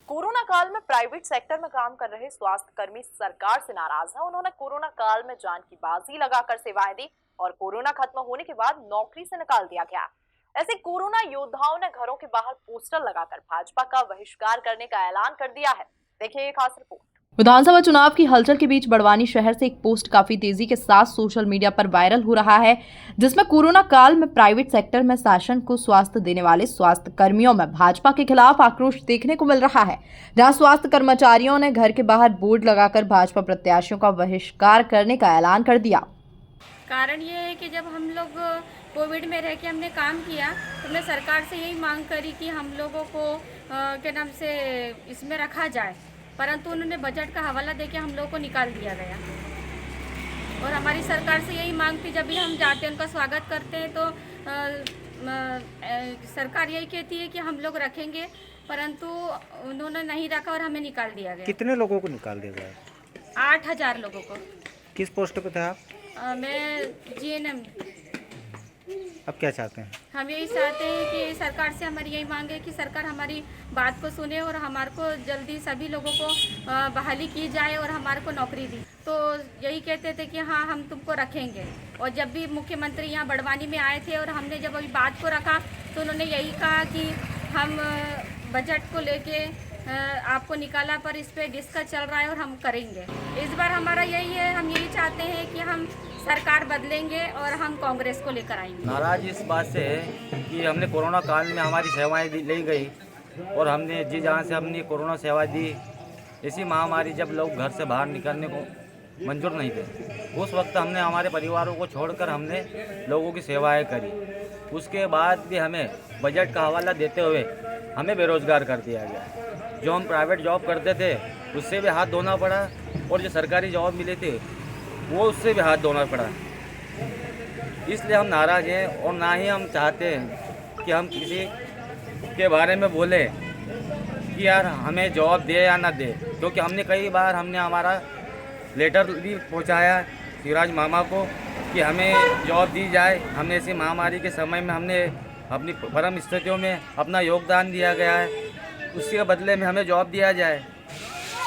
Corona काल में private sector में काम कर रहे स्वास्थ्य कर्मी सरकार से नाराज हैं। उन्होंने कोरोना काल में जान की बाजी लगाकर सेवाएं दी और कोरोना खत्म होने के बाद नौकरी से निकाल दिया गया। ऐसे कोरोना योद्धाओं ने घरों के बाहर पोस्टर लगाकर भाजपा का बहिष्कार करने का ऐलान कर दिया है। देखिए एक खास रिपोर्ट। विधानसभा चुनाव की हलचल के बीच बड़वानी शहर से एक पोस्ट काफी तेजी के साथ सोशल मीडिया पर वायरल हो रहा है, जिसमें कोरोना काल में प्राइवेट सेक्टर में शासन को स्वास्थ्य देने वाले स्वास्थ्य कर्मियों में भाजपा के खिलाफ आक्रोश देखने को मिल रहा है। जहां स्वास्थ्य कर्मचारियों ने घर के बाहर बोर्ड लगाकर भाजपा प्रत्याशियों का बहिष्कार करने का ऐलान कर दिया। कारण ये है कि जब हम लोग कोविड में रह के हमने काम किया तो हमने सरकार से यही मांग करी कि हम लोगों को के नाम से इसमें रखा जाए, परंतु उन्होंने बजट का हवाला देके हम लोगों को निकाल दिया गया। और हमारी सरकार से यही मांग थी, जब भी हम जाते हैं उनका स्वागत करते हैं तो सरकार यही कहती है कि हम लोग रखेंगे, परंतु उन्होंने नहीं रखा और हमें निकाल दिया गया। कितने लोगों को निकाल दिया गया? 8000 लोगों को। किस पोस्ट पे थे आप? मैं GNM। अब क्या चाहते हैं? हम यही चाहते हैं कि सरकार से हमारी यही मांग है कि सरकार हमारी बात को सुने और हमारे को जल्दी सभी लोगों को बहाली की जाए और हमारे को नौकरी दी। तो यही कहते थे कि हाँ हम तुमको रखेंगे। और जब भी मुख्यमंत्री यहाँ बड़वानी में आए थे और हमने जब अभी बात को रखा तो उन्होंने यही कहा कि हम बजट को लेके आपको निकाला, पर इस पर डिस्कस चल रहा है और हम करेंगे। इस बार हमारा यही है, हम यही चाहते हैं कि हम सरकार बदलेंगे और हम कांग्रेस को लेकर आएंगे। नाराज इस बात से है कि हमने कोरोना काल में हमारी सेवाएं ली गई और हमने जी जान से अपनी कोरोना सेवा दी। इसी महामारी जब लोग घर से बाहर निकलने को मंजूर नहीं थे, उस वक्त हमने हमारे परिवारों को छोड़कर हमने लोगों की सेवाएं करी। उसके बाद भी हमें बजट का हवाला देते हुए हमें बेरोज़गार कर दिया गया। जो हम प्राइवेट जॉब करते थे उससे भी हाथ धोना पड़ा और जो सरकारी जॉब मिले थे वो उससे भी हाथ धोना पड़ा। इसलिए हम नाराज़ हैं और ना ही हम चाहते हैं कि हम किसी के बारे में बोलें कि यार हमें जॉब दे या ना दे, क्योंकि हमने कई बार हमारा लेटर भी पहुंचाया शिवराज मामा को कि हमें जॉब दी जाए। हमने इसी महामारी के समय में हमने अपनी परम स्थितियों में अपना योगदान दिया गया है, उसके बदले में हमें जॉब दिया जाए।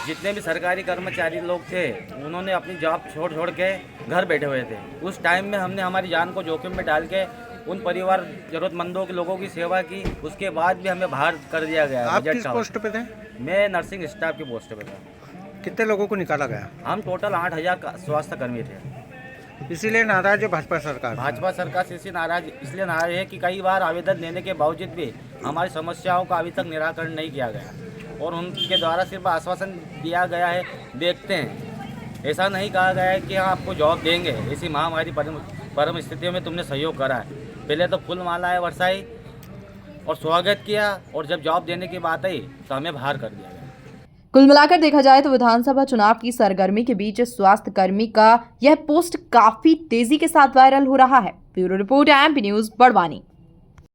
जितने भी सरकारी कर्मचारी लोग थे उन्होंने अपनी जॉब छोड़ के घर बैठे हुए थे। उस टाइम में हमने हमारी जान को जोखिम में डाल के उन परिवार जरूरतमंदों के लोगों की सेवा की। उसके बाद भी हमें बाहर कर दिया गया। आप किस पोस्ट पे थे? मैं नर्सिंग स्टाफ की पोस्ट पे था। कितने लोगों को निकाला गया? हम टोटल 8000 स्वास्थ्य कर्मी थे। इसीलिए नाराज है भाजपा सरकार? भाजपा सरकार से इसलिए नाराज है कि कई बार आवेदन देने के बावजूद भी हमारी समस्याओं का अभी तक निराकरण नहीं किया गया और उनके द्वारा सिर्फ आश्वासन दिया गया है, देखते हैं। ऐसा नहीं कहा गया है कि हाँ आपको जॉब देंगे। इसी महामारी परम स्थितियों में तुमने सहयोग करा है। पहले तो फूल मालाएं बरसाई और स्वागत किया और जब जॉब देने की बात आई तो हमें बाहर कर दिया गया। कुल मिलाकर देखा जाए तो विधानसभा चुनाव की सरगर्मी के बीच स्वास्थ्य कर्मी का यह पोस्ट काफी तेजी के साथ वायरल हो रहा है। Bureau report MP news Barwani.